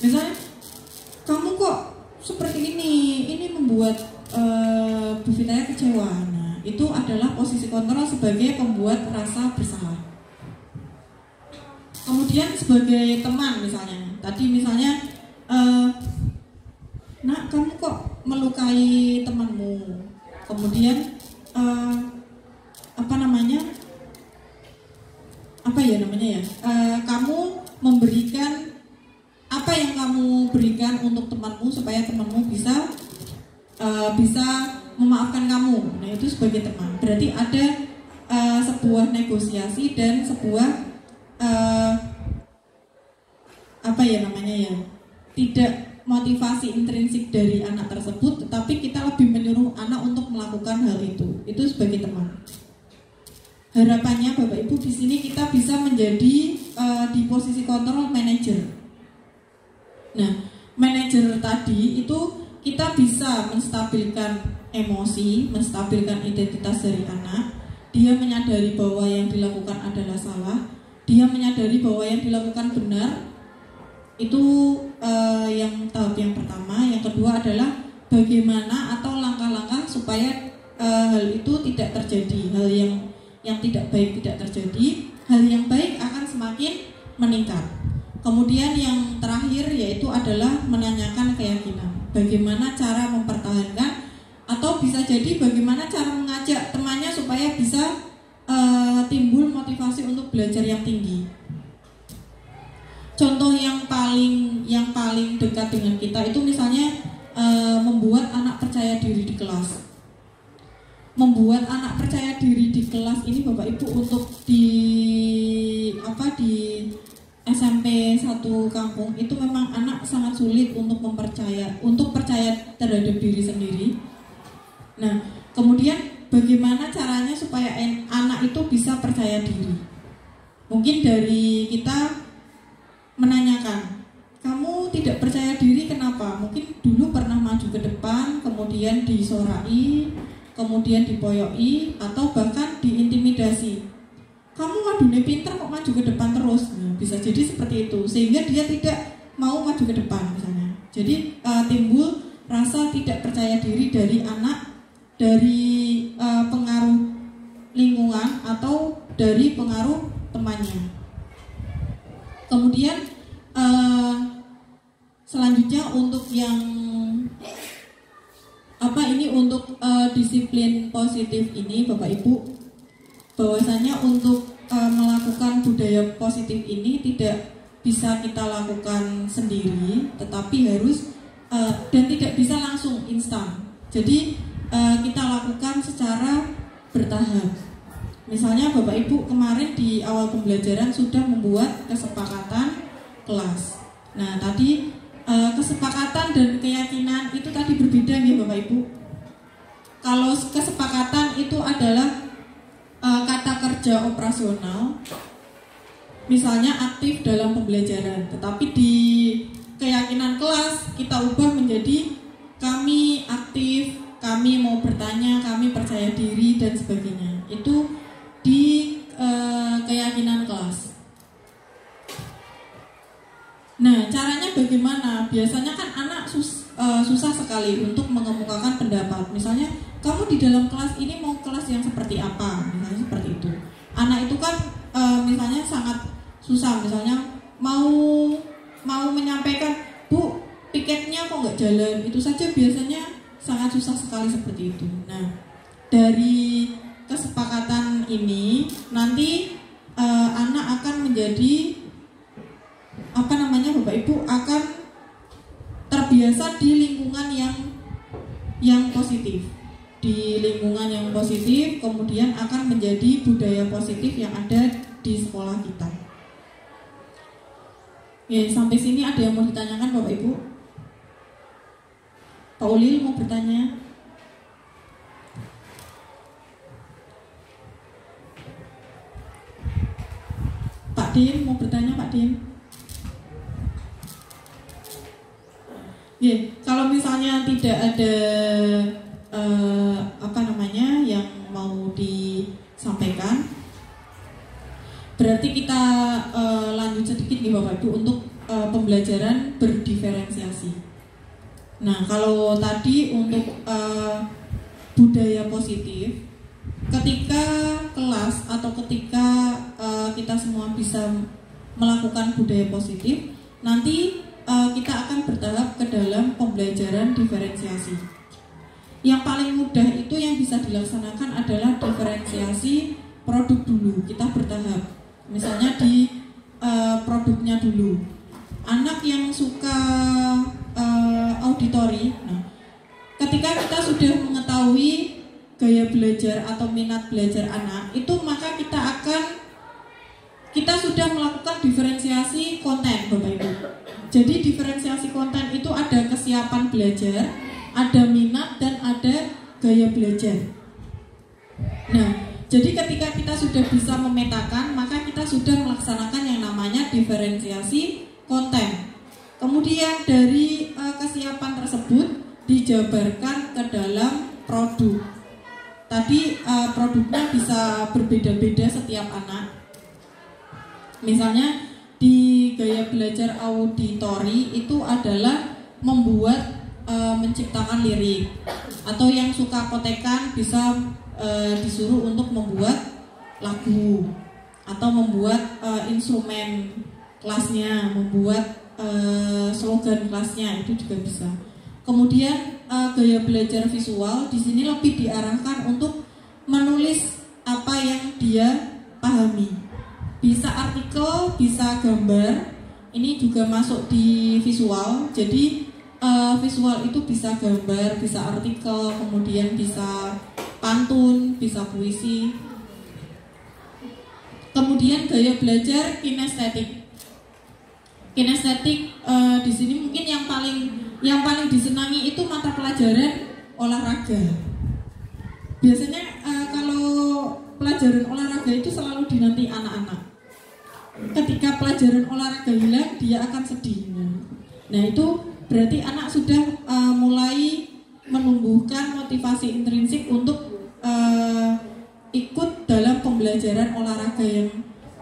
Misalnya, kamu kok seperti ini membuat Bu Vitaya kecewa. Nah, itu adalah posisi kontrol sebagai pembuat rasa bersalah. Kemudian sebagai teman misalnya nak kamu kok melukai temanmu. Kemudian kamu memberikan apa yang kamu berikan untuk temanmu supaya temanmu bisa memaafkan kamu. Nah, itu sebagai teman. Berarti ada sebuah negosiasi dan sebuah tidak motivasi intrinsik dari anak tersebut, tetapi kita lebih menyuruh anak untuk melakukan hal itu. Itu sebagai teman. Harapannya Bapak Ibu di sini kita bisa menjadi di posisi kontrol manajer. Nah, manajer tadi itu kita bisa menstabilkan emosi, menstabilkan identitas dari anak. Dia menyadari bahwa yang dilakukan adalah salah. Dia menyadari bahwa yang dilakukan benar. Itu yang tahap yang pertama. Yang kedua adalah bagaimana atau langkah-langkah supaya hal itu tidak terjadi. Hal yang tidak baik tidak terjadi. Hal yang baik akan semakin meningkat. Kemudian yang terakhir yaitu adalah menanyakan keyakinan. Bagaimana cara mempertahankan atau bisa jadi bagaimana cara mengajak temannya supaya bisa timbul motivasi untuk belajar yang tinggi. Contoh yang paling dekat dengan kita itu misalnya membuat anak percaya diri di kelas. Membuat anak percaya diri di kelas ini Bapak Ibu untuk di SMP satu kampung itu memang anak sangat sulit untuk percaya terhadap diri sendiri. Nah, kemudian bagaimana caranya supaya anak itu bisa percaya diri? Mungkin dari kita menanyakan, kamu tidak percaya diri kenapa? Mungkin dulu pernah maju ke depan, kemudian disorai, kemudian dipoyoi, atau bahkan diintimidasi. Kamu waduhnya pintar kok maju ke depan terus. Nah, bisa jadi seperti itu, sehingga dia tidak mau maju ke depan misalnya. Jadi timbul rasa tidak percaya diri dari anak, dari pengaruh lingkungan atau dari pengaruh temannya. Kemudian selanjutnya untuk yang untuk disiplin positif ini Bapak Ibu, bahwasanya untuk melakukan budaya positif ini tidak bisa kita lakukan sendiri, tetapi harus dan tidak bisa langsung instan. Jadi kita lakukan secara bertahap. Misalnya Bapak Ibu kemarin di awal pembelajaran sudah membuat kesepakatan kelas. Nah tadi kesepakatan dan keyakinan itu tadi berbeda ya Bapak Ibu. Kalau kesepakatan itu adalah kata kerja operasional, misalnya aktif dalam pembelajaran. Tetapi di keyakinan kelas kita ubah menjadi kami aktif, kami mau bertanya, kami percaya diri dan sebagainya. Itu di keyakinan kelas. Nah, caranya bagaimana? Biasanya kan anak susah sekali untuk mengemukakan pendapat. Misalnya, kamu di dalam kelas ini mau kelas yang seperti apa? Misalnya seperti itu. Anak itu kan misalnya sangat susah. Misalnya mau menyampaikan, Bu, piketnya kok nggak jalan? Itu saja biasanya sangat susah sekali seperti itu. Nah, dari kesepakatan ini nanti anak akan menjadi Bapak Ibu akan terbiasa di lingkungan yang positif. Di lingkungan yang positif kemudian akan menjadi budaya positif yang ada di sekolah kita. Ya, sampai sini ada yang mau ditanyakan Bapak Ibu? Pak Ulil mau bertanya? Pak Din mau bertanya Pak Din? Ya, kalau misalnya tidak ada yang mau disampaikan, berarti kita lanjut sedikit nih Bapak Ibu untuk pembelajaran berdiferensiasi. Nah, kalau tadi untuk budaya positif, ketika kelas atau ketika kita semua bisa melakukan budaya positif, nanti kita akan bertahap ke dalam pembelajaran diferensiasi. Yang paling mudah itu yang bisa dilaksanakan adalah diferensiasi produk dulu. Kita bertahap. Misalnya di produknya dulu. Anak yang suka auditori, nah, ketika kita sudah mengetahui gaya belajar atau minat belajar anak, itu maka kita sudah melakukan diferensiasi konten Bapak Ibu. Jadi diferensiasi konten itu ada kesiapan belajar, ada minat dan ada gaya belajar. Nah, jadi ketika kita sudah bisa memetakan, maka kita sudah melaksanakan yang namanya diferensiasi konten. Kemudian dari kesiapan tersebut dijabarkan ke dalam produk. Tadi produknya bisa berbeda-beda setiap anak. Misalnya di gaya belajar auditori itu adalah membuat menciptakan lirik, atau yang suka kotekan bisa disuruh untuk membuat lagu atau membuat instrumen kelasnya, membuat slogan kelasnya, itu juga bisa. Kemudian gaya belajar visual di sini lebih diarahkan untuk menulis apa yang dia pahami. Bisa artikel, bisa gambar. Ini juga masuk di visual. Jadi visual itu bisa gambar, bisa artikel, kemudian bisa pantun, bisa puisi. Kemudian gaya belajar kinestetik. Kinestetik di sini mungkin yang paling disenangi itu mata pelajaran olahraga. Biasanya kalau pelajaran olahraga itu selalu dinanti anak-anak. Ketika pelajaran olahraga hilang, dia akan sedih. Nah, itu berarti anak sudah mulai menumbuhkan motivasi intrinsik untuk ikut dalam pembelajaran olahraga yang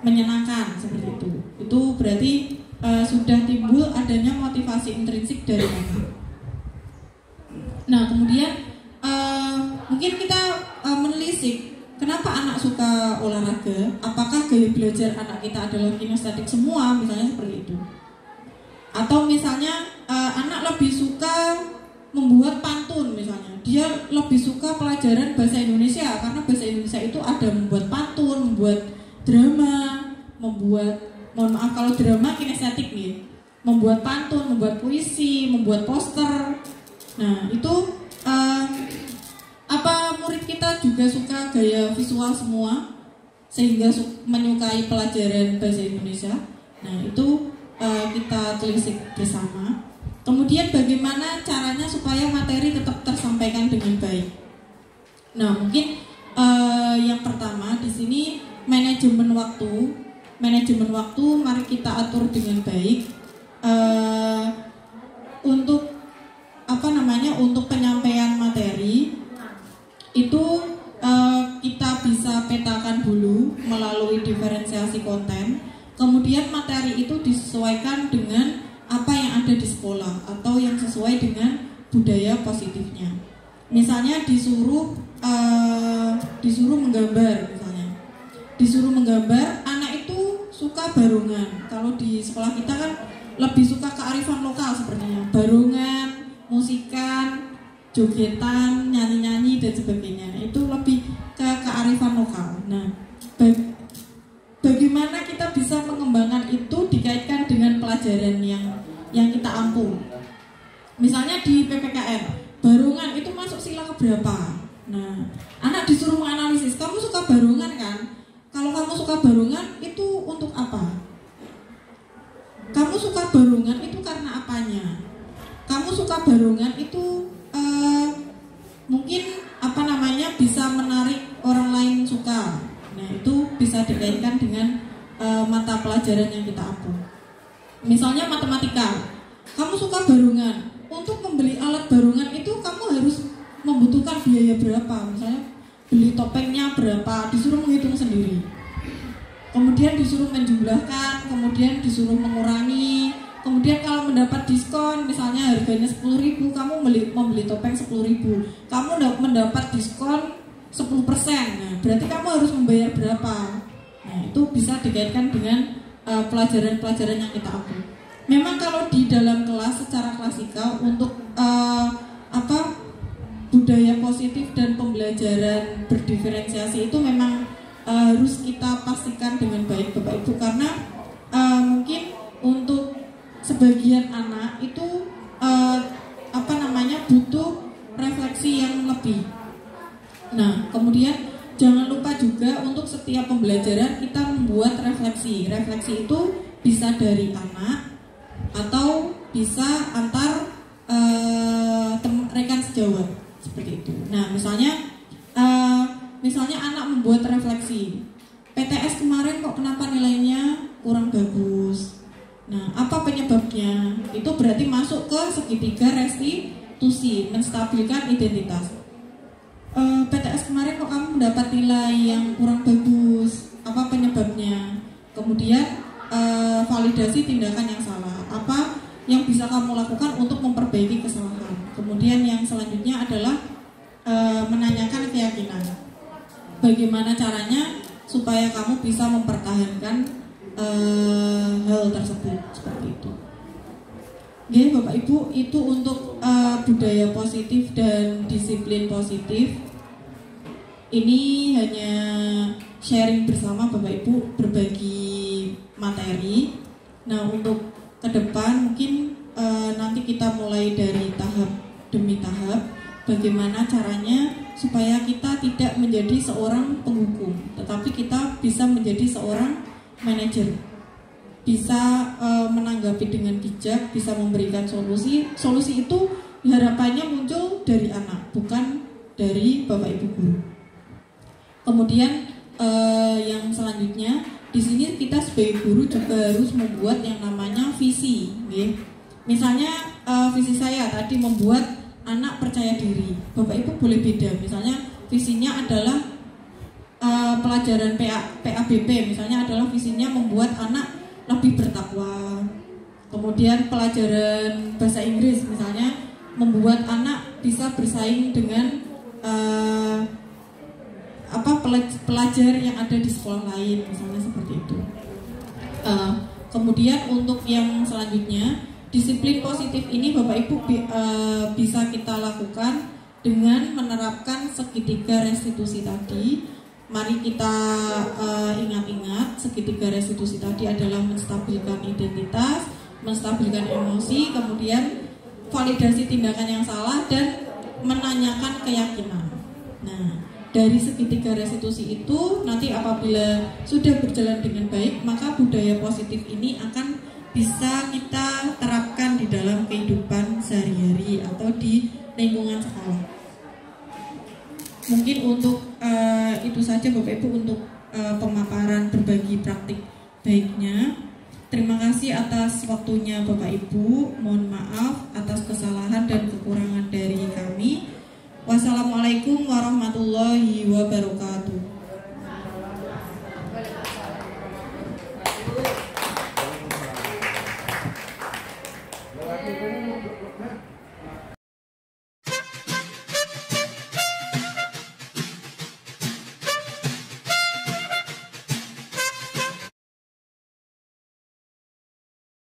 menyenangkan seperti itu. Itu berarti sudah timbul adanya motivasi intrinsik dari anak. Nah, kemudian mungkin kita menelisik kenapa anak suka olahraga. Apakah gaya belajar anak kita adalah kinestetik semua, misalnya seperti itu. Atau misalnya anak lebih suka membuat pantun misalnya. Dia lebih suka pelajaran bahasa Indonesia karena bahasa Indonesia itu ada membuat pantun, membuat drama, mohon maaf kalau drama kinestetik nih, membuat pantun, membuat puisi, membuat poster. Nah, itu apa murid kita juga suka gaya visual semua? sehingga menyukai pelajaran bahasa Indonesia. Nah, itu kita telisik bersama. Kemudian bagaimana caranya supaya materi tetap tersampaikan dengan baik. Nah, mungkin yang pertama di sini manajemen waktu. Manajemen waktu mari kita atur dengan baik. Untuk untuk penyampaian materi itu kita bisa petakan dulu melalui diferensiasi konten. Kemudian materi itu disesuaikan dengan apa yang ada di sekolah atau yang sesuai dengan budaya positifnya. Misalnya disuruh menggambar, misalnya disuruh menggambar, anak itu suka barongan. Kalau di sekolah kita kan lebih suka kearifan lokal sepertinya, barongan, musikan, jogetan, nyanyi-nyanyi dan sebagainya. Itu lebih ke kearifan lokal. Nah, bagaimana kita bisa mengembangkan itu dikaitkan dengan pelajaran yang kita ampu. Misalnya di PPKN, barongan itu masuk sila keberapa? Nah, anak disuruh menganalisis, kamu suka barongan kan? Kalau kamu suka barongan itu untuk apa? Kamu suka barongan itu karena apanya? Kamu suka barongan itu mungkin bisa menarik orang lain suka. Nah, itu bisa dikaitkan dengan mata pelajaran yang kita ampu. Misalnya matematika, kamu suka barongan. Untuk membeli alat barongan itu kamu harus membutuhkan biaya berapa? Misalnya beli topengnya berapa, disuruh menghitung sendiri. Kemudian disuruh menjumlahkan, kemudian disuruh mengurangi. Kemudian kalau mendapat diskon, misalnya harganya 10.000, kamu membeli topeng 10.000. Kamu mendapat diskon 10%. Nah, berarti kamu harus membayar berapa? Nah, itu bisa dikaitkan dengan pelajaran-pelajaran yang kita ambil. Memang kalau di dalam kelas secara klasikal untuk budaya positif dan pembelajaran berdiferensiasi itu memang harus kita pastikan dengan baik Bapak Ibu, karena mungkin untuk sebagian anak itu butuh refleksi yang lebih. Nah, kemudian jangan lupa juga untuk setiap pembelajaran kita membuat refleksi. Refleksi itu bisa dari anak atau bisa antar rekan sejawat seperti itu. Nah, misalnya anak membuat refleksi, PTS kemarin kok kenapa nilainya kurang bagus? Nah, apa penyebabnya? Itu berarti masuk ke segitiga restitusi, menstabilkan identitas. PTS kemarin kok kamu mendapat nilai yang kurang bagus? Apa penyebabnya? Kemudian validasi tindakan yang salah. Apa yang bisa kamu lakukan untuk memperbaiki kesalahan? Kemudian yang selanjutnya adalah menanyakan keyakinan. Bagaimana caranya supaya kamu bisa mempertahankan hal tersebut seperti itu. Oke, Bapak Ibu, itu untuk budaya positif dan disiplin positif. Ini hanya sharing bersama Bapak Ibu, berbagi materi. Nah, untuk ke depan mungkin nanti kita mulai dari tahap demi tahap. Bagaimana caranya supaya kita tidak menjadi seorang penghukum, tetapi kita bisa menjadi seorang manajer, bisa menanggapi dengan bijak, bisa memberikan solusi. Solusi itu harapannya muncul dari anak, bukan dari Bapak Ibu guru. Kemudian yang selanjutnya, di sini kita sebagai guru juga harus membuat yang namanya visi. Misalnya visi saya tadi membuat anak percaya diri. Bapak Ibu boleh beda. Misalnya visinya adalah pelajaran PABP, misalnya adalah visinya membuat anak lebih bertakwa. Kemudian pelajaran bahasa Inggris misalnya membuat anak bisa bersaing dengan pelajar yang ada di sekolah lain, misalnya seperti itu. Kemudian untuk yang selanjutnya, disiplin positif ini Bapak Ibu bisa kita lakukan dengan menerapkan segitiga restitusi tadi. Mari kita ingat-ingat, segitiga restitusi tadi adalah menstabilkan identitas, menstabilkan emosi, kemudian validasi tindakan yang salah, dan menanyakan keyakinan. Nah, dari segitiga restitusi itu nanti apabila sudah berjalan dengan baik, maka budaya positif ini akan bisa kita terapkan di dalam kehidupan sehari-hari atau di lingkungan sekolah. Mungkin untuk itu saja Bapak Ibu untuk pemaparan berbagi praktik baiknya. Terima kasih atas waktunya Bapak Ibu. Mohon maaf atas kesalahan dan kekurangan dari kami. Wassalamualaikum warahmatullahi wabarakatuh.